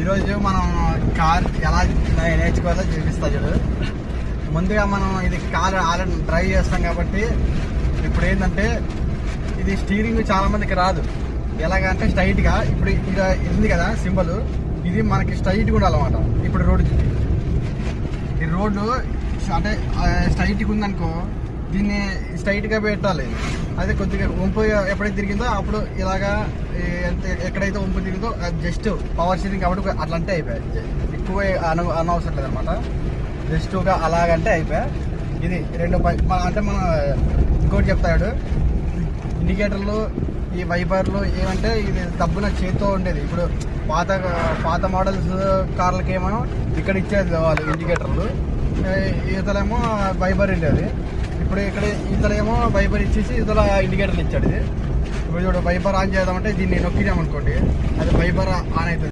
ఈరోజు మనం కార్ ఎలా నేర్చుకోవాలో చూపిస్తా చూడు. ముందుగా మనం ఇది కార్ ఆల్రెడీ డ్రైవ్ చేస్తాం కాబట్టి ఇప్పుడు ఏంటంటే ఇది స్టీరింగ్ చాలా మందికి రాదు. ఎలాగంటే స్ట్రైట్గా ఇప్పుడు ఇలా ఉంది కదా సింబల్, ఇది మనకి స్ట్రైట్గా ఉండాలన్నమాట. ఇప్పుడు ఈ రోడ్డు అంటే స్ట్రైట్గా ఉందనుకో, దీన్ని స్ట్రైట్గా పెట్టాలి. అదే కొద్దిగా వంపు ఎప్పుడైతే తిరిగిందో అప్పుడు ఇలాగా ఎక్కడైతే వంపు తిరిగిందో జస్ట్ పవర్ స్టీరింగ్ కాబట్టి అట్లా అంటే అయిపోయాయి. ఎక్కువ అనవసరం లేదనమాట. జస్ట్గా అలాగంటే అయిపోయాయి. ఇది అంటే మన ఇంకోటి చెప్తాడు, ఇండికేటర్లు ఈ వైపర్లు ఏమంటే ఇది దబ్బున చేతితో ఉండేది. ఇప్పుడు పాత మోడల్స్ కార్లకి ఏమో ఇక్కడ ఇచ్చేది వాళ్ళు ఇండికేటర్లు, ఈతలేమో వైపర్ ఉండేది. ఇప్పుడు ఇక్కడ ఈతలేమో వైపర్ ఇచ్చేసి ఇతల ఇండికేటర్లు ఇచ్చాడు. ఇది ఇప్పుడు చూడు, వైపర్ ఆన్ చేద్దామంటే దీన్ని నొక్కినామనుకోండి, అది వైపర్ ఆన్ అవుతుంది.